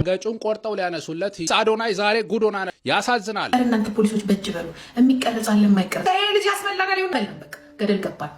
ገጩን ቆርጠው ሊያነሱለት አዶናይ ዛሬ ጉዶና ያሳዝናል። እናንተ ፖሊሶች በእጅ በሉ የሚቀረጻል የማይቀረጽ ልጅ ያስመላጋል ይሆናል። በቃ ገደል ገባል።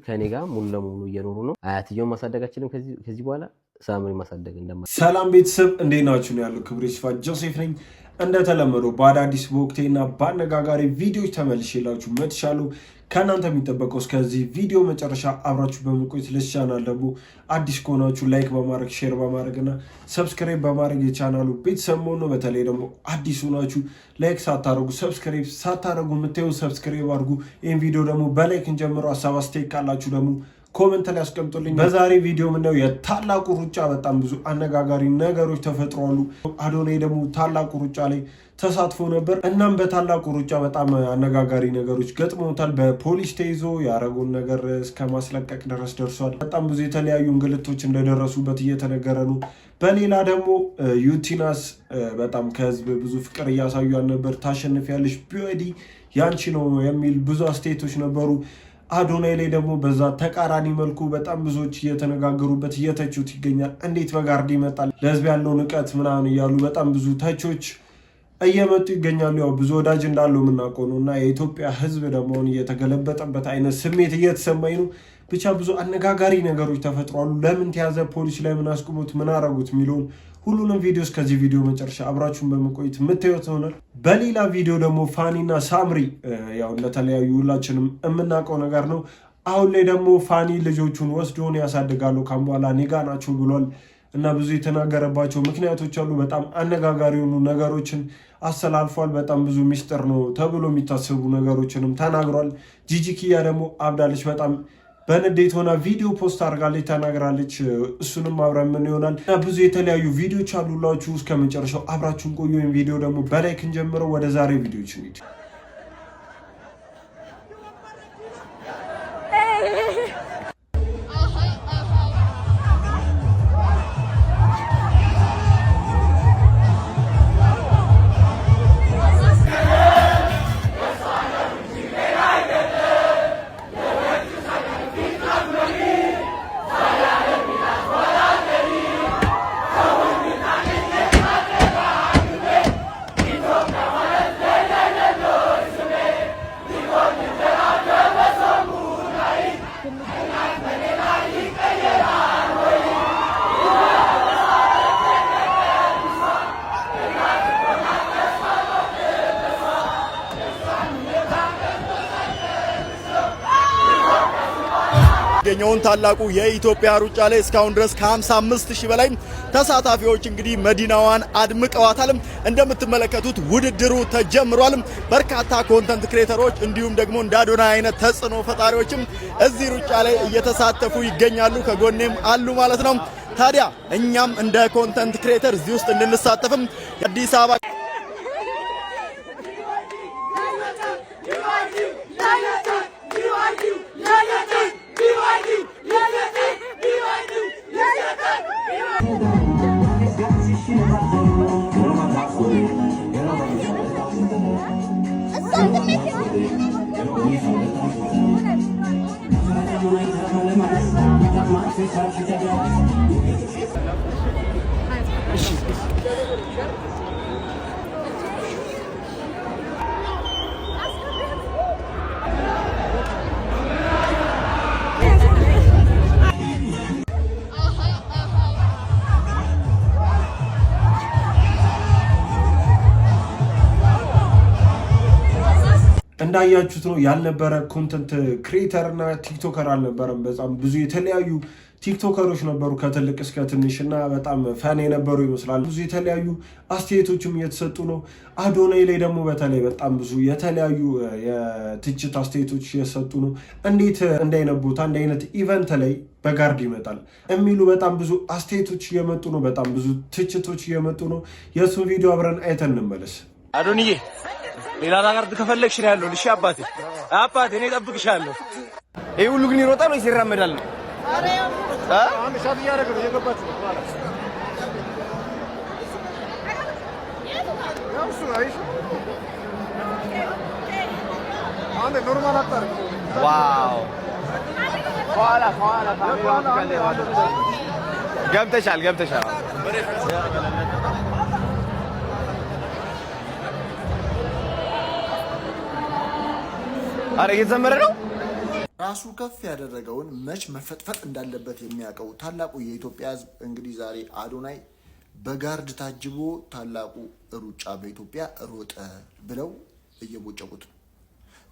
ከኔ ጋር ሙሉ ለሙሉ እየኖሩ ነው። አያትየውን ማሳደጋችንም ከዚህ በኋላ ሳምሪ ማሳደግ እንደማ ሰላም ቤተሰብ እንዴት ናችሁ? ነው ያለው ክብሬ ስፋት ጆሴፍ ነኝ። እንደተለመደው በአዳዲስ በወቅቴና በአነጋጋሪ ቪዲዮዎች ተመልሼላችሁ መጥቻለሁ። ከእናንተ የሚጠበቀው እስከዚህ ቪዲዮ መጨረሻ አብራችሁ በመቆየት ለዚህ ቻናል ደግሞ አዲስ ከሆናችሁ ላይክ በማድረግ ሼር በማድረግና ሰብስክራይብ በማድረግ የቻናሉ ቤተሰብ መሆን ነው። በተለይ ደግሞ አዲስ ሆናችሁ ላይክ ሳታደርጉ ሰብስክራይብ ሳታደርጉ የምታዩ ሰብስክራይብ አድርጉ። ይህን ቪዲዮ ደግሞ በላይክ እንጀምረው። ሀሳብ አስተያየት ካላችሁ ደግሞ ኮሜንት ላይ አስቀምጡልኝ። በዛሬ ቪዲዮ ምንድነው የታላቁ ሩጫ በጣም ብዙ አነጋጋሪ ነገሮች ተፈጥሯሉ። አዶናይ ደግሞ ታላቁ ሩጫ ላይ ተሳትፎ ነበር። እናም በታላቁ ሩጫ በጣም አነጋጋሪ ነገሮች ገጥመውታል። በፖሊስ ተይዞ ያረጉን ነገር እስከ ማስለቀቅ ድረስ ደርሷል። በጣም ብዙ የተለያዩ እንግልቶች እንደደረሱበት እየተነገረ ነው። በሌላ ደግሞ ዩቲናስ በጣም ከህዝብ ብዙ ፍቅር እያሳዩ ነበር። ታሸንፊያለሽ ቢወዲ ያንቺ ነው የሚል ብዙ አስተያየቶች ነበሩ። አዶናይ ላይ ደግሞ በዛ ተቃራኒ መልኩ በጣም ብዙዎች እየተነጋገሩበት እየተቹት ይገኛል። እንዴት በጋርድ ይመጣል ለህዝብ ያለው ንቀት ምናምን እያሉ በጣም ብዙ ተቾች እየመጡ ይገኛሉ። ያው ብዙ ወዳጅ እንዳለው የምናውቀው ነው እና የኢትዮጵያ ህዝብ ደግሞ እየተገለበጠበት አይነት ስሜት እየተሰማኝ ነው። ብቻ ብዙ አነጋጋሪ ነገሮች ተፈጥሯሉ። ለምን ተያዘ፣ ፖሊስ ላይ ምን አስቆሙት፣ ምን አረጉት የሚለውን ሁሉንም ቪዲዮ እስከዚህ ቪዲዮ መጨረሻ አብራችሁን በመቆየት የምታዩት ይሆናል። በሌላ ቪዲዮ ደግሞ ፋኒና ሳምሪ ያው እንደተለያዩ ሁላችንም የምናውቀው ነገር ነው። አሁን ላይ ደግሞ ፋኒ ልጆቹን ወስዶን ያሳድጋሉ ካም በኋላ እኔ ጋ ናቸው ብሏል እና ብዙ የተናገረባቸው ምክንያቶች አሉ። በጣም አነጋጋሪ የሆኑ ነገሮችን አስተላልፏል። በጣም ብዙ ሚስጥር ነው ተብሎ የሚታሰቡ ነገሮችንም ተናግሯል። ጂጂኪያ ደግሞ አብዳለች። በጣም በንዴት ሆና ቪዲዮ ፖስት አድርጋለች፣ ተናግራለች። እሱንም አብረን ምን ይሆናል እና ብዙ የተለያዩ ቪዲዮዎች አሉላችሁ። እስከ መጨረሻው አብራችሁን ቆዩ። ወይም ቪዲዮ ደግሞ በላይክ እንጀምረው። ወደ ዛሬ ቪዲዮዎች እንሂድ። የኛውን ታላቁ የኢትዮጵያ ሩጫ ላይ እስካሁን ድረስ ከ55,000 በላይ ተሳታፊዎች እንግዲህ መዲናዋን አድምቀዋታል። እንደምትመለከቱት ውድድሩ ተጀምሯል። በርካታ ኮንተንት ክሬተሮች እንዲሁም ደግሞ እንደ አዶናይ አይነት ተጽዕኖ ፈጣሪዎችም እዚህ ሩጫ ላይ እየተሳተፉ ይገኛሉ። ከጎኔም አሉ ማለት ነው። ታዲያ እኛም እንደ ኮንተንት ክሬተር እዚህ ውስጥ እንድንሳተፍም አዲስ አበባ እንዳያችሁት ነው ያልነበረ ኮንተንት ክሬተር እና ቲክቶከር አልነበረም። በጣም ብዙ የተለያዩ ቲክቶከሮች ነበሩ ከትልቅ እስከ ትንሽ እና በጣም ፈን የነበሩ ይመስላል። ብዙ የተለያዩ አስተያየቶችም እየተሰጡ ነው። አዶናይ ላይ ደግሞ በተለይ በጣም ብዙ የተለያዩ የትችት አስተያየቶች እየተሰጡ ነው። እንዴት እንዳይነት ቦታ እንደ አይነት ኢቨንት ላይ በጋርድ ይመጣል የሚሉ በጣም ብዙ አስተያየቶች እየመጡ ነው። በጣም ብዙ ትችቶች እየመጡ ነው። የእሱን ቪዲዮ አብረን አይተን እንመለስ። አዶንዬ ሌላ ነገር ከፈለግሽ ነው ያለው። እሺ አባቴ እኔ እጠብቅሻለሁ። ይሄ ሁሉ ግን ይሮጣል ወይስ ይራመዳል ነው? አንድ ሻት እያደረገ ነው የገባች ነው ማለት ያው እሱ አይሽ ዋው ኋላ ገብተሻል አረ እየዘመረ ነው ራሱ ከፍ ያደረገውን መች መፈጥፈጥ እንዳለበት የሚያውቀው ታላቁ የኢትዮጵያ ሕዝብ እንግዲህ ዛሬ አዶናይ በጋርድ ታጅቦ ታላቁ ሩጫ በኢትዮጵያ ሮጠ ብለው እየቦጨቁት ነው።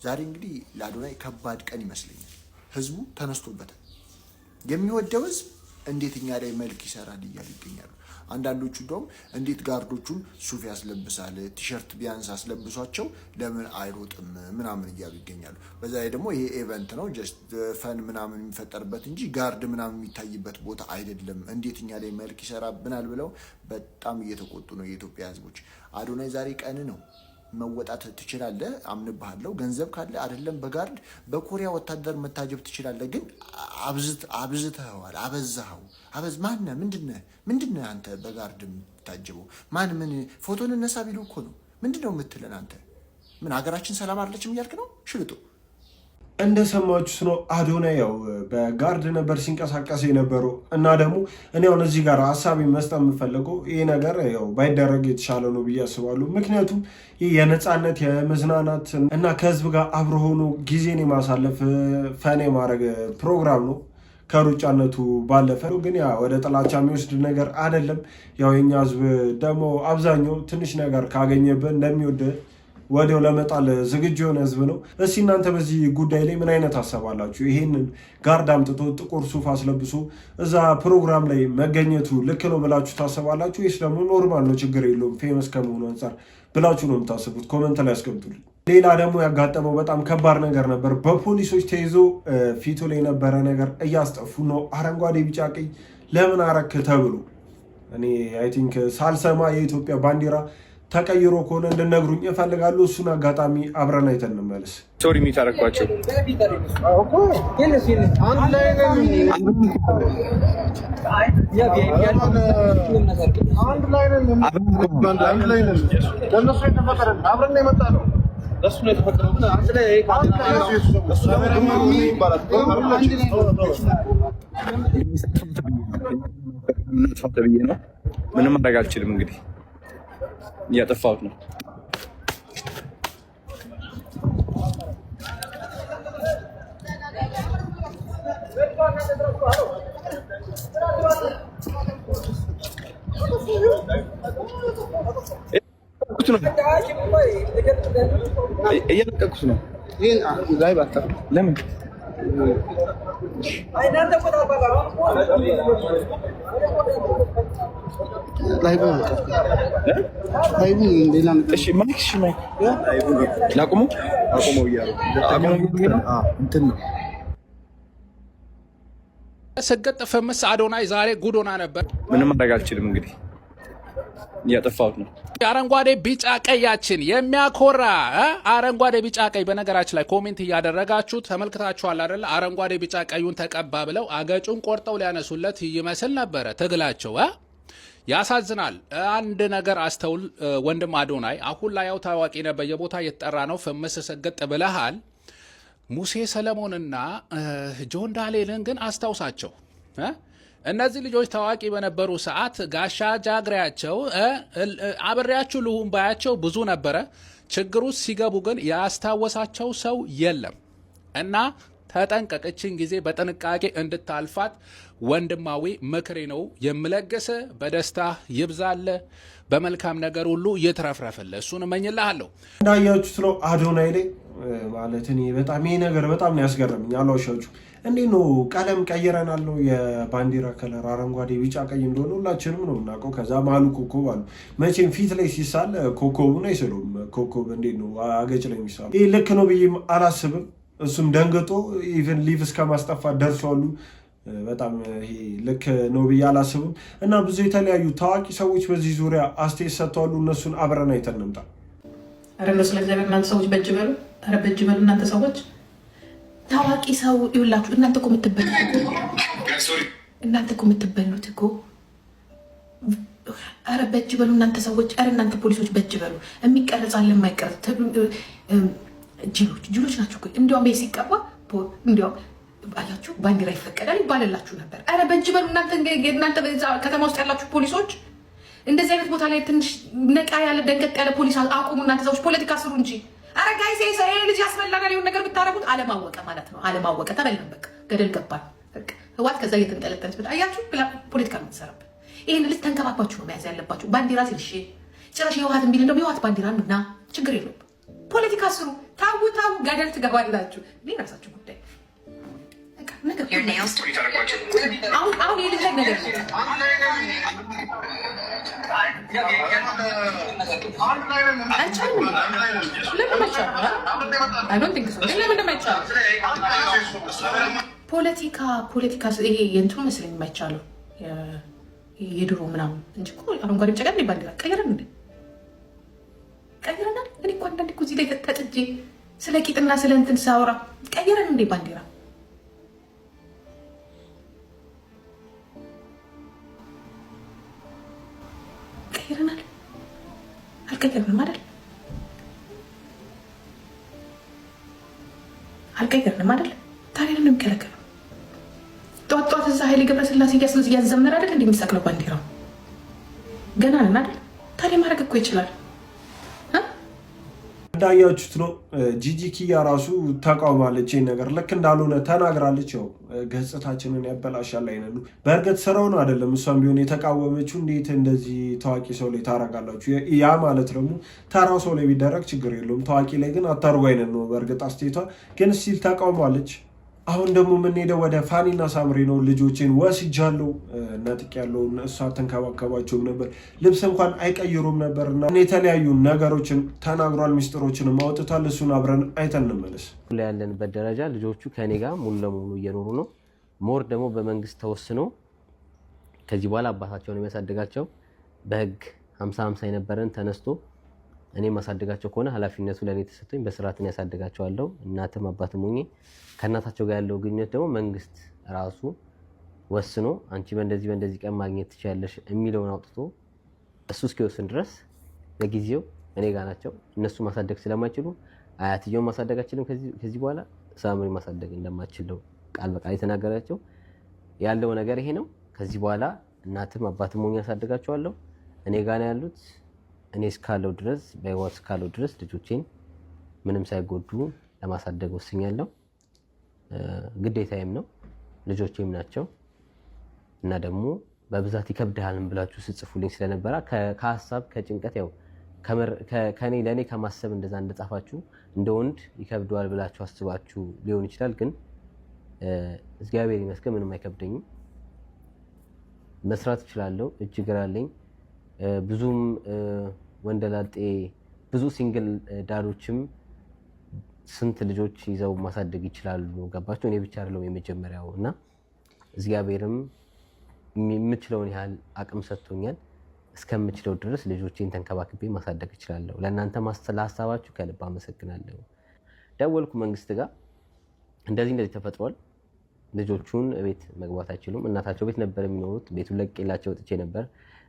ዛሬ እንግዲህ ለአዶናይ ከባድ ቀን ይመስለኛል። ህዝቡ ተነስቶበታል። የሚወደው ህዝብ እንዴት እኛ ላይ መልክ ይሰራል እያሉ ይገኛሉ። አንዳንዶቹ ደግሞ እንዴት ጋርዶቹን ሱፍ ያስለብሳል ቲሸርት ቢያንስ አስለብሷቸው ለምን አይሮጥም ምናምን እያሉ ይገኛሉ። በዛ ላይ ደግሞ ይሄ ኢቨንት ነው ጀስት ፈን ምናምን የሚፈጠርበት እንጂ ጋርድ ምናምን የሚታይበት ቦታ አይደለም። እንዴት እኛ ላይ መልክ ይሰራብናል ብለው በጣም እየተቆጡ ነው የኢትዮጵያ ህዝቦች። አዶናይ ዛሬ ቀን ነው መወጣት ትችላለህ፣ አምንብሃለሁ። ገንዘብ ካለ አይደለም በጋርድ በኮሪያ ወታደር መታጀብ ትችላለህ። ግን አብዝተኸዋል፣ አበዛኸው። ማነህ? ምንድነህ አንተ በጋርድ የምታጀበው? ማን ምን ፎቶን እነሳ ቢሉ እኮ ነው። ምንድነው የምትለን አንተ? ምን ሀገራችን ሰላም አይደለችም እያልክ ነው? ሽልጡ እንደሰማችሁት ነው። አዶናይ ያው በጋርድ ነበር ሲንቀሳቀስ የነበረው እና ደግሞ እኔ አሁን እዚህ ጋር ሀሳብ መስጠት የምፈልገው ይሄ ነገር ያው ባይደረግ የተሻለ ነው ብዬ አስባለሁ። ምክንያቱም ይህ የነፃነት የመዝናናት እና ከህዝብ ጋር አብሮ ሆኖ ጊዜን የማሳለፍ ፈን የማድረግ ፕሮግራም ነው ከሩጫነቱ ባለፈ። ግን ያ ወደ ጥላቻ የሚወስድ ነገር አይደለም። ያው የኛ ህዝብ ደግሞ አብዛኛው ትንሽ ነገር ካገኘብህ እንደሚወድ ወዲያው ለመጣል ዝግጁ የሆነ ህዝብ ነው። እስቲ እናንተ በዚህ ጉዳይ ላይ ምን አይነት ሀሳብ አላችሁ? ይሄንን ጋርድ አምጥቶ ጥቁር ሱፍ አስለብሶ እዛ ፕሮግራም ላይ መገኘቱ ልክ ነው ብላችሁ ታስባላችሁ ወይስ ደግሞ ኖርማል ነው ችግር የለውም ፌመስ ከመሆኑ አንጻር ብላችሁ ነው የምታስቡት? ኮመንት ላይ ያስቀምጡልኝ። ሌላ ደግሞ ያጋጠመው በጣም ከባድ ነገር ነበር። በፖሊሶች ተይዞ ፊቱ ላይ የነበረ ነገር እያስጠፉ ነው። አረንጓዴ ቢጫ ቀይ ለምን አረክ ተብሎ እኔ አይ ቲንክ ሳልሰማ የኢትዮጵያ ባንዲራ ተቀይሮ ከሆነ እንድነግሩኝ እፈልጋለሁ። እሱን አጋጣሚ አብረን አይተን እንመለስ። ሶሪ የሚታረኳቸው ምንም ማድረግ አልችልም። እንግዲህ እያጠፋሁት ነው። እየለቀኩት ነው። ለምን ሰገጥ ፈመስ አዶናይ ዛሬ ጉዶና ነበር። ምንም ማድረግ አልችልም። እንግዲህ እያጠፋሁት ነው። አረንጓዴ ቢጫ ቀያችን የሚያኮራ አረንጓዴ ቢጫ ቀይ። በነገራችን ላይ ኮሜንት እያደረጋችሁ ተመልክታችኋል አይደል? አረንጓዴ ቢጫ ቀዩን ተቀባ ብለው አገጩን ቆርጠው ሊያነሱለት ይመስል ነበረ ትግላቸው። ያሳዝናል። አንድ ነገር አስተውል ወንድም አዶናይ፣ አሁን ላይ ያው ታዋቂ ነህ፣ በየቦታ እየተጠራ ነው። ፈመስ ሰገጥ ብለሃል። ሙሴ ሰለሞንና ጆን ዳንኤልን ግን አስታውሳቸው። እነዚህ ልጆች ታዋቂ በነበሩ ሰዓት ጋሻ ጃግሬያቸው አብሬያችሁ ልሁን ባያቸው ብዙ ነበረ። ችግሩ ሲገቡ ግን ያስታወሳቸው ሰው የለም እና ተጠንቀቅችን ጊዜ በጥንቃቄ እንድታልፋት ወንድማዊ ምክሬ ነው የምለግስ። በደስታ ይብዛለ፣ በመልካም ነገር ሁሉ ይትረፍረፍለ። እሱን እመኝልሃለሁ። እንዳያችሁት ነው አዶናይ ላይ ማለት እኔ በጣም ይሄ ነገር በጣም ነው ያስገረመኝ። አልዋሻችሁ። እንዴት ነው ቀለም ቀይረናል ነው የባንዲራ ከለር አረንጓዴ ቢጫ ቀይ እንደሆነ ሁላችንም ነው የምናውቀው። ከዛ መሀሉ ኮከብ አሉ። መቼም ፊት ላይ ሲሳል ኮከቡን አይስሉም። ኮከብ እንዴት ነው አገጭ ላይ የሚሳሉ? ይህ ልክ ነው ብዬ አላስብም። እሱም ደንግጦ ኢቨን ሊቭ እስከ ማስጠፋት ደርሷሉ። በጣም ይሄ ልክ ነው ብዬ አላስብም። እና ብዙ የተለያዩ ታዋቂ ሰዎች በዚህ ዙሪያ አስተያየት ሰጥተዋሉ። እነሱን አብረን አይተን እንምጣ። ኧረ ስለ እግዚአብሔር እናንተ ሰዎች በእጅ በሉ። ኧረ በእጅ በሉ እናንተ ሰዎች። ታዋቂ ሰው ይውላችሁ። እናንተ እኮ የምትበሉት እኮ ኧረ በእጅ በሉ እናንተ ሰዎች። ኧረ እናንተ ፖሊሶች በእጅ በሉ። የሚቀረጽ አለ የማይቀረጽ ጅሎች ናቸው። እንዲያውም ቤት ሲቀባ እንዲያውም አያችሁ ባንዲራ ይፈቀዳል ይባልላችሁ ነበር። ኧረ በእጅ በሉ እናንተ ከተማ ውስጥ ያላችሁ ፖሊሶች እንደዚህ አይነት ቦታ ላይ ትንሽ ነቃ ያለ ደንገጥ ያለ ፖሊስ አቁሙ። እናንተ ሰዎች ፖለቲካ ስሩ እንጂ። ኧረ ጋይስ ልጅ ያስበላናል የሆነ ነገር ብታረጉት አለማወቀ ማለት ነው። አለማወቀ ተበላን፣ በቃ ገደል ገባል። ህዋት ከዛ እየተንጠለጠለች አያችሁ ፖለቲካ ነው የምትሰራበት። ይህን ልጅ ተንከባክባችሁ ነው መያዝ ያለባችሁ። ባንዲራ ሲልሽ ጭራሽ የህዋት ቢል እንደውም የህዋት ባንዲራ እና ችግር የለውም። ፖለቲካ ስሩ። ታው ገደል ትገባላችሁ። ራሳችሁ ጉዳይ አሁን የልጅ ላይ ነገር ፖለቲካ ይሄ የእንትኑ መስለኝ የማይቻለው የድሮ ምናምን እንጂ አረንጓዴ ቢጫ ቀይ ባንዲራ ቀይረናል። እኔ እኮ አንዳንዴ እኮ እዚህ ላይ ተጥጄ ስለ ቂጥና ስለ እንትን ሳወራ ቀይረን እንዴ ባንዲራ ቀይረናል። አልቀየርንም አይደል? ታዲያ ነው የሚከለከለው? ጠዋት እዛ ኃይሌ ገብረስላሴ እያዘመረ አይደል እንደሚሰቅለው ባንዲራው ገና ነን አይደል? ታዲያ ማድረግ እኮ ይችላል። እንዳያችሁት ነው። ጂጂ ኪያ ራሱ ተቃውማለች። ይህን ነገር ልክ እንዳልሆነ ተናግራለች። ያው ገጽታችንን ያበላሻል አይነሉ። በእርግጥ ስራው ነው አይደለም። እሷም ቢሆን የተቃወመችው እንዴት እንደዚህ ታዋቂ ሰው ላይ ታረጋላችሁ? ያ ማለት ደግሞ ተራው ሰው ላይ ቢደረግ ችግር የለውም፣ ታዋቂ ላይ ግን አታርጉ አይነት ነው። በእርግጥ አስቴቷ ግን ሲል ተቃውማለች። አሁን ደግሞ የምንሄደው ወደ ፋኒና ሳምሪ ነው። ልጆቼን ወስጃለሁ፣ ነጥቄያለሁ። እሷ ተንከባከባቸውም ነበር፣ ልብስ እንኳን አይቀይሩም ነበር እና የተለያዩ ነገሮችን ተናግሯል፣ ሚስጥሮችንም አውጥቷል። እሱን አብረን አይተን እንመለስ። ያለንበት ደረጃ ልጆቹ ከኔ ጋር ሙሉ ለሙሉ እየኖሩ ነው። ሞር ደግሞ በመንግስት ተወስኖ ከዚህ በኋላ አባታቸውን የሚያሳድጋቸው በህግ 50-50 የነበረን ተነስቶ እኔ ማሳደጋቸው ከሆነ ኃላፊነቱ ለእኔ ተሰጥቶኝ በስርዓት ያሳድጋቸዋለሁ። እናትም አባትም ሆኜ ከእናታቸው ጋር ያለው ግንኙነት ደግሞ መንግስት ራሱ ወስኖ አንቺ በእንደዚህ ቀን ማግኘት ትችያለሽ የሚለውን አውጥቶ እሱ እስኪወስን ድረስ ለጊዜው እኔ ጋር ናቸው። እነሱ ማሳደግ ስለማይችሉ አያትየውን ማሳደግ አችልም። ከዚህ በኋላ ሳምሪ ማሳደግ እንደማችለው ቃል በቃል የተናገራቸው ያለው ነገር ይሄ ነው። ከዚህ በኋላ እናትም አባትም ሆኜ ያሳድጋቸዋለሁ። እኔ ጋር ነው ያሉት። እኔ እስካለው ድረስ በህይወት እስካለው ድረስ ልጆቼን ምንም ሳይጎዱ ለማሳደግ ወስኛለሁ። ግዴታዬም ነው፣ ልጆቼም ናቸው እና ደግሞ በብዛት ይከብድሃልም ብላችሁ ስጽፉልኝ ስለነበረ ከሀሳብ ከጭንቀት ያው ከኔ ለእኔ ከማሰብ እንደዛ እንደጻፋችሁ እንደ ወንድ ይከብደዋል ብላችሁ አስባችሁ ሊሆን ይችላል። ግን እግዚአብሔር ይመስገን ምንም አይከብደኝም። መስራት እችላለሁ፣ እጅ እግር አለኝ። ብዙም ወንደላጤ ብዙ ሲንግል ዳዶችም ስንት ልጆች ይዘው ማሳደግ ይችላሉ። ገባችሁ? እኔ ብቻ አይደለሁም የመጀመሪያው እና እግዚአብሔርም የምችለውን ያህል አቅም ሰጥቶኛል። እስከምችለው ድረስ ልጆቼን ተንከባክቤ ማሳደግ እችላለሁ። ለእናንተ ለሀሳባችሁ ከልብ አመሰግናለሁ። ደወልኩ መንግስት ጋር እንደዚህ ተፈጥሯል። ልጆቹን ቤት መግባት አይችሉም። እናታቸው ቤት ነበር የሚኖሩት። ቤቱን ለቅቄላቸው ወጥቼ ነበር።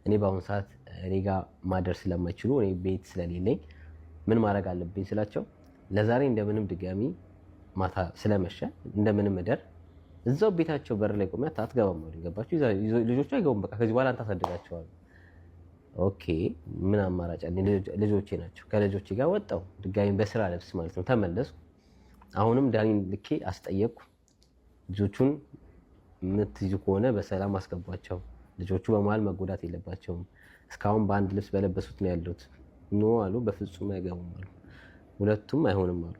እኔ በአሁኑ ሰዓት እኔ ጋር ማደር ስለማይችሉ እኔ ቤት ስለሌለኝ ምን ማድረግ አለብኝ ስላቸው ለዛሬ እንደምንም ድጋሚ ማታ ስለመሸ እንደምንም እደር እዛው ቤታቸው በር ላይ ቆሜ አትገባም ነው ገባችሁ? ልጆቹ አይገቡም። በቃ ከዚህ በኋላ አንተ አሳድጋቸዋለሁ። ኦኬ ምን አማራጭ አለ? ልጆቼ ናቸው። ከልጆቼ ጋር ወጣው ድጋሚ በስራ ልብስ ማለት ነው ተመለስኩ። አሁንም ዳኒን ልኬ አስጠየቅኩ። ልጆቹን የምትይዙ ከሆነ በሰላም አስገቧቸው። ልጆቹ በመሀል መጎዳት የለባቸውም። እስካሁን በአንድ ልብስ በለበሱት ነው ያሉት። ኖ አሉ፣ በፍጹም አይገቡም አሉ። ሁለቱም አይሆንም አሉ።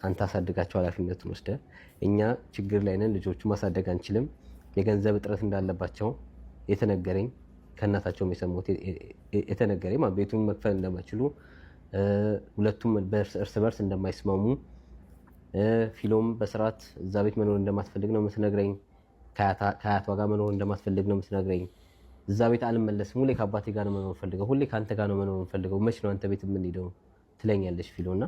አንተ አሳድጋቸው፣ ኃላፊነቱን ወስደህ። እኛ ችግር ላይ ነን፣ ልጆቹ ማሳደግ አንችልም። የገንዘብ እጥረት እንዳለባቸው የተነገረኝ፣ ከእናታቸውም የሰሙት የተነገረኝ፣ ቤቱን መክፈል እንደማይችሉ፣ ሁለቱም እርስ በርስ እንደማይስማሙ፣ ፊሎም በስርዓት እዛ ቤት መኖር እንደማትፈልግ ነው የምትነግረኝ። ከአያቷ ጋር መኖር እንደማትፈልግ ነው የምትነግረኝ። እዛ ቤት አልመለስም፣ ሁሌ ከአባቴ ጋር ነው መኖር ፈልገው፣ ሁሌ ከአንተ ጋር ነው መኖር ፈልገው፣ መች ነው አንተ ቤት የምንሄደው ትለኛለች ፊሎና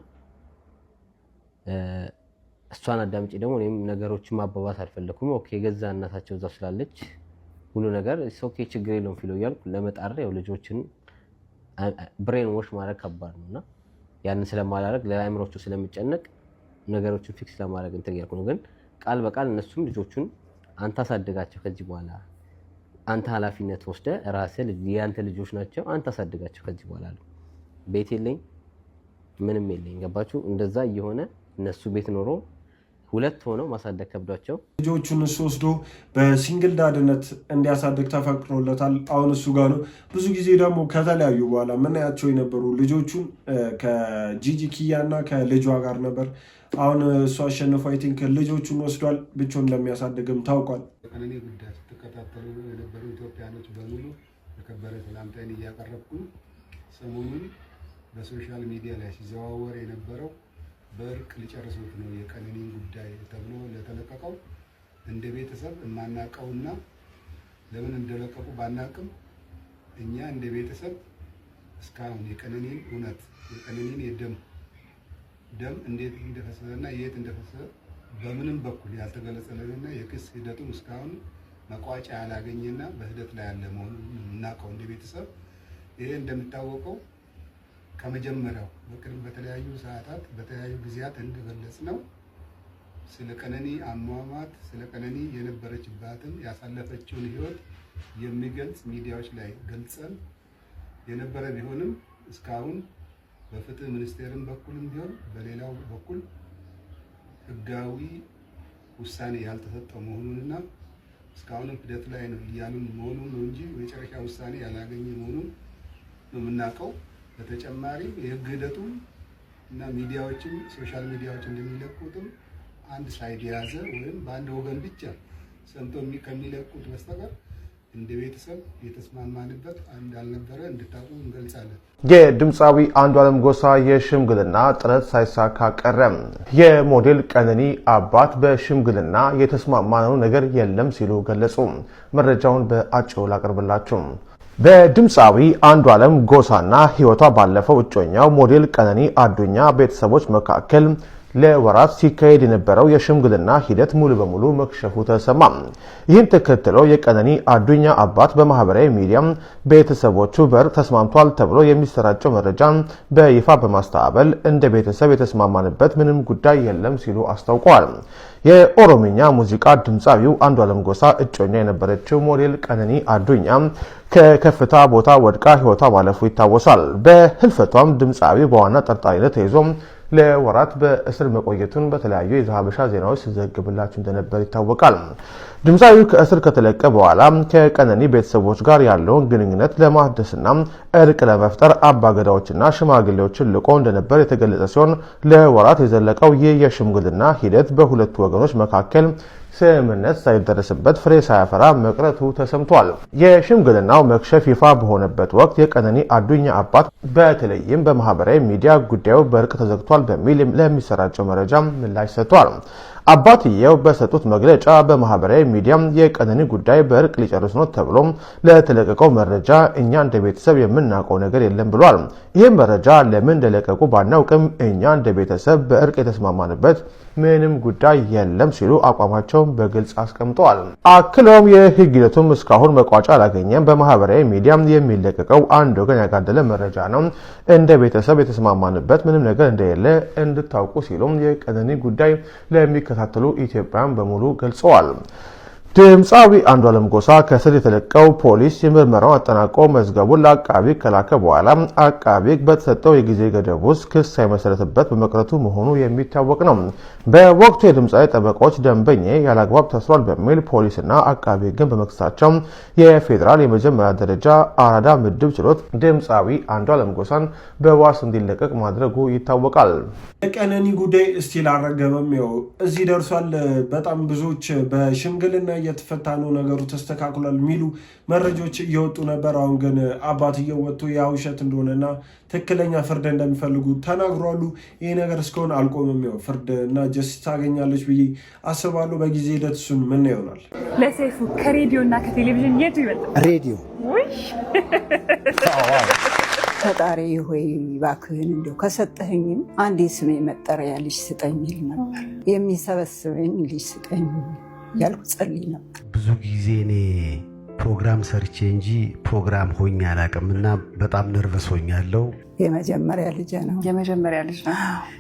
እሷን አዳምጪ። ደግሞ እኔም ነገሮችን ማባባት አልፈለኩም። ኦኬ የገዛ እናታቸው እዛው ስላለች ሁሉ ነገር ኦኬ ችግር የለውም ፊሎ እያልኩ ለመጣር ያው ልጆችን ብሬን ዎሽ ማድረግ ከባድ ነውና ያንን ስለማላደርግ ለአእምሮቹ ስለምጨነቅ ነገሮችን ፊክስ ለማድረግ እንትን ያልኩ ነው። ግን ቃል በቃል እነሱም ልጆቹን አንተ አሳድጋቸው ከዚህ በኋላ አንተ ኃላፊነት ወስደ ራስህ ያንተ ልጆች ናቸው አንተ አሳድጋቸው ከዚህ በኋላ ነው። ቤት የለኝ ምንም የለኝ ገባችሁ? እንደዛ እየሆነ እነሱ ቤት ኖሮ ሁለት ሆነው ማሳደግ ከብዷቸው ልጆቹን እሱ ወስዶ በሲንግል ዳድነት እንዲያሳድግ ተፈቅዶለታል። አሁን እሱ ጋር ነው። ብዙ ጊዜ ደግሞ ከተለያዩ በኋላ ምናያቸው የነበሩ ልጆቹን ከጂጂ ኪያና ከልጇ ጋር ነበር። አሁን እሱ አሸንፎ አይ ቲንክ ልጆቹን ወስዷል። ብቻውን እንደሚያሳድግም ታውቋል። ቀነኒ ጉዳይ ስትከታተሉ የነበሩ ኢትዮጵያኖች በሙሉ የከበረ ሰላምታዬን እያቀረብኩ ሰሞኑን በሶሻል ሚዲያ ላይ ሲዘዋወር የነበረው በእርቅ ሊጨርሱት ነው የቀነኒን ጉዳይ ተብሎ ለተለቀቀው እንደ ቤተሰብ የማናውቀውና ለምን እንደለቀቁ ባናውቅም እኛ እንደ ቤተሰብ እስካሁን የቀነኒን እውነት የቀነኒን የደም እንዴት እንደፈሰሰና የት እንደፈሰሰ በምንም በኩል ያልተገለጸልንና የክስ ሂደቱን እስካሁን መቋጫ ያላገኘና በሂደት ላይ ያለ መሆኑን የምናውቀው እንደ ቤተሰብ። ይሄ እንደሚታወቀው ከመጀመሪያው በቅርብ በተለያዩ ሰዓታት በተለያዩ ጊዜያት እንደገለጽ ነው ስለ ቀነኒ አሟሟት ስለ ቀነኒ የነበረችባትን ያሳለፈችውን ህይወት የሚገልጽ ሚዲያዎች ላይ ገልጸን የነበረ ቢሆንም እስካሁን በፍትህ ሚኒስቴርም በኩልም ቢሆን በሌላው በኩል ህጋዊ ውሳኔ ያልተሰጠው መሆኑንና እስካሁንም ሂደት ላይ ነው እያሉን መሆኑን ነው እንጂ የመጨረሻ ውሳኔ ያላገኘ መሆኑን ነው የምናውቀው። በተጨማሪ የህግ ሂደቱም እና ሚዲያዎችም ሶሻል ሚዲያዎች እንደሚለቁትም አንድ ሳይድ የያዘ ወይም በአንድ ወገን ብቻ ሰምቶ ከሚለቁት በስተቀር እንደ ቤተሰብ የተስማማንበት እንዳልነበረ እንድታውቁ እንገልጻለን። የድምፃዊ አንዱዓለም ጎሳ የሽምግልና ጥረት ሳይሳካ ቀረ። የሞዴል ቀነኒ አባት በሽምግልና የተስማማነው ነገር የለም ሲሉ ገለጹ። መረጃውን በአጭሩ ላቀርብላችሁ። በድምፃዊ አንዱዓለም ጎሳና ህይወቷ ባለፈው እጮኛው ሞዴል ቀነኒ አዱኛ ቤተሰቦች መካከል ለወራት ሲካሄድ የነበረው የሽምግልና ሂደት ሙሉ በሙሉ መክሸፉ ተሰማ። ይህን ተከትሎ የቀነኒ አዱኛ አባት በማህበራዊ ሚዲያ ቤተሰቦቹ በር ተስማምቷል ተብሎ የሚሰራጨው መረጃ በይፋ በማስተባበል እንደ ቤተሰብ የተስማማንበት ምንም ጉዳይ የለም ሲሉ አስታውቀዋል። የኦሮምኛ ሙዚቃ ድምፃዊው አንዱዓለም ጎሳ እጮኛ የነበረችው ሞዴል ቀነኒ አዱኛ ከከፍታ ቦታ ወድቃ ህይወቷ ማለፉ ይታወሳል። በህልፈቷም ድምፃዊው በዋና ጠርጣሪነት ተይዞ ለወራት በእስር መቆየቱን በተለያዩ የሀበሻ ዜናዎች ሲዘግብላችሁ እንደነበር ይታወቃል። ድምፃዊው ከእስር ከተለቀቀ በኋላ ከቀነኒ ቤተሰቦች ጋር ያለውን ግንኙነት ለማደስና እርቅ ለመፍጠር አባገዳዎችና ሽማግሌዎችን ልቆ እንደነበር የተገለጸ ሲሆን ለወራት የዘለቀው ይህ የሽምግልና ሂደት በሁለቱ ወገኖች መካከል ስምምነት ሳይደረስበት ፍሬ ሳያፈራ መቅረቱ ተሰምቷል። የሽምግልናው መክሸፍ ይፋ በሆነበት ወቅት የቀነኒ አዱኛ አባት በተለይም በማህበራዊ ሚዲያ ጉዳዩ በእርቅ ተዘግቷል በሚል ለሚሰራጨው መረጃ ምላሽ ሰጥቷል። አባትየው በሰጡት መግለጫ በማህበራዊ ሚዲያ የቀነኒ ጉዳይ በእርቅ ሊጨርስ ነው ተብሎ ለተለቀቀው መረጃ እኛ እንደ ቤተሰብ የምናውቀው ነገር የለም ብሏል። ይህም መረጃ ለምን እንደለቀቁ ባናውቅም እኛ እንደ ቤተሰብ በእርቅ የተስማማንበት ምንም ጉዳይ የለም ሲሉ አቋማቸውን በግልጽ አስቀምጠዋል። አክለውም የህግ ሂደቱም እስካሁን መቋጫ አላገኘም፣ በማህበራዊ ሚዲያ የሚለቀቀው አንድ ወገን ያጋደለ መረጃ ነው፣ እንደ ቤተሰብ የተስማማንበት ምንም ነገር እንደሌለ እንድታውቁ ሲሉም የቀነኒ ጉዳይ ለሚከታተሉ ኢትዮጵያውያን በሙሉ ገልጸዋል። ድምፃዊ አንዱዓለም ጎሳ ከስር የተለቀው ፖሊስ የምርመራውን አጠናቆ መዝገቡን ለአቃቢ ከላከ በኋላ አቃቢ በተሰጠው የጊዜ ገደብ ውስጥ ክስ ሳይመሰረትበት በመቅረቱ መሆኑ የሚታወቅ ነው። በወቅቱ የድምፃዊ ጠበቆች ደንበኛ ያለአግባብ ታስሯል በሚል ፖሊስና አቃቢ ግን በመክሰሳቸው የፌዴራል የመጀመሪያ ደረጃ አራዳ ምድብ ችሎት ድምፃዊ አንዱዓለም ጎሳን በዋስ እንዲለቀቅ ማድረጉ ይታወቃል። የቀነኒ ጉዳይ እስቲል አልረገበም። ያው እዚህ ደርሷል። በጣም ብዙዎች በሽምግልና እየተፈታ ነው ነገሩ ተስተካክሏል የሚሉ መረጃዎች እየወጡ ነበር። አሁን ግን አባትየው ወጥቶ ያ ውሸት እንደሆነና ትክክለኛ ፍርድ እንደሚፈልጉ ተናግሯሉ። ይሄ ነገር እስካሁን አልቆመም። ያው ፍርድ እና ጀስቲስ ታገኛለች ብዬ አስባለሁ። በጊዜ ሂደት እሱን ምን ይሆናል። ለሰይፉ ከሬዲዮ እና ከቴሌቪዥን የቱ ይበልጣል? ሬዲዮ። ፈጣሪ ሆይ እባክህን እንደው ከሰጠኸኝም አንዴ ስሜ መጠሪያ ልጅ ስጠኝ ይል ነበር። የሚሰበስበኝ ልጅ ስጠኝ ያልኩ ጸልይ ነበር። ብዙ ጊዜ እኔ ፕሮግራም ሰርቼ እንጂ ፕሮግራም ሆኜ አላውቅም እና በጣም ነርቨስ ሆኛለሁ። የመጀመሪያ ልጅ ነው። የመጀመሪያ ልጅ ነው።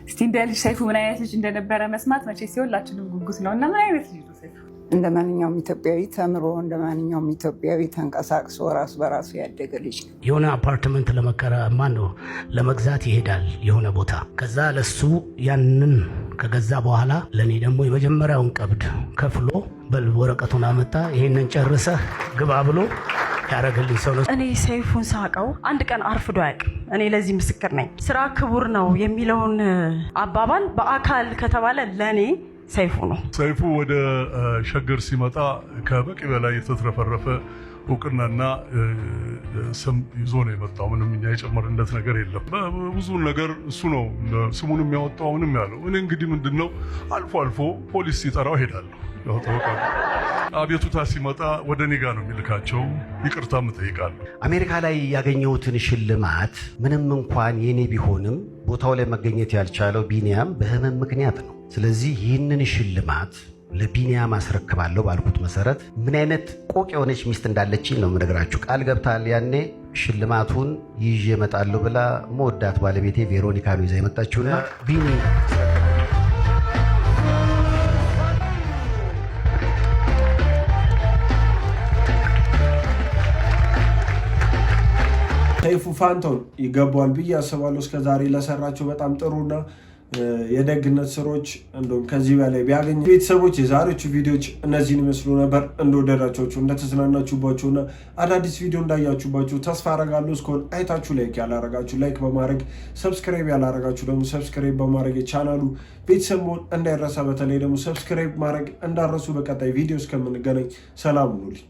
እስቲ እንደ ልጅ ሰይፉ ምን አይነት ልጅ እንደነበረ መስማት መቼ ሲሆንላችንም ጉጉት ነው እና ምን አይነት ልጅ ነው ሰይፉ? እንደ ማንኛውም ኢትዮጵያዊ ተምሮ እንደ ማንኛውም ኢትዮጵያዊ ተንቀሳቅሶ ራሱ በራሱ ያደገ ልጅ ነው። የሆነ አፓርትመንት ለመግዛት ይሄዳል የሆነ ቦታ። ከዛ ለሱ ያንን ከገዛ በኋላ ለእኔ ደግሞ የመጀመሪያውን ቀብድ ከፍሎ በል ወረቀቱን አመጣ፣ ይሄንን ጨርሰህ ግባ ብሎ ያረገልኝ ሰው ነው። እኔ ሰይፉን ሳቀው አንድ ቀን አርፍዶ አያውቅም። እኔ ለዚህ ምስክር ነኝ። ስራ ክቡር ነው የሚለውን አባባል በአካል ከተባለ ለእኔ ሰይፉ ነው። ሰይፉ ወደ ሸገር ሲመጣ ከበቂ በላይ የተትረፈረፈ እውቅናና ስም ይዞ ነው የመጣው። ምንም እኛ የጨመርንለት ነገር የለም። ብዙ ነገር እሱ ነው ስሙን የሚያወጣው ምንም ያለው። እኔ እንግዲህ ምንድነው አልፎ አልፎ ፖሊስ ሲጠራው ሄዳለሁ። ያው ተወቃ አቤቱታ ሲመጣ ወደ እኔ ጋር ነው የሚልካቸው። ይቅርታም እጠይቃለሁ። አሜሪካ ላይ ያገኘሁትን ሽልማት ምንም እንኳን የኔ ቢሆንም ቦታው ላይ መገኘት ያልቻለው ቢኒያም በህመም ምክንያት ነው። ስለዚህ ይህንን ሽልማት ለቢኒያም አስረክባለሁ ባልኩት መሰረት ምን አይነት ቆቅ የሆነች ሚስት እንዳለችኝ ነው የምነግራችሁ። ቃል ገብታል። ያኔ ሽልማቱን ይዤ እመጣለሁ ብላ መወዳት ባለቤቴ ቬሮኒካ ነው ይዛ የመጣችውና ቢኒ ሰይፉ ፋንታሁን ይገባዋል ብዬ አስባለሁ። እስከዛሬ ለሰራቸው በጣም ጥሩና የደግነት ስራዎች እንደውም ከዚህ በላይ ቢያገኝ። ቤተሰቦች የዛሬዎቹ ቪዲዮዎች እነዚህን ይመስሉ ነበር። እንደወደዳችኋቸው እንደተዝናናችሁባቸውና አዳዲስ ቪዲዮ እንዳያችሁባቸው ተስፋ አረጋለሁ። እስከሆነ አይታችሁ ላይክ ያላረጋችሁ ላይክ በማድረግ ሰብስክራይብ ያላረጋችሁ ደግሞ ሰብስክራይብ በማድረግ የቻናሉ ቤተሰብ መሆን እንዳይረሳ። በተለይ ደግሞ ሰብስክራይብ ማድረግ እንዳረሱ። በቀጣይ ቪዲዮ እስከምንገናኝ ሰላም ሁኑልኝ።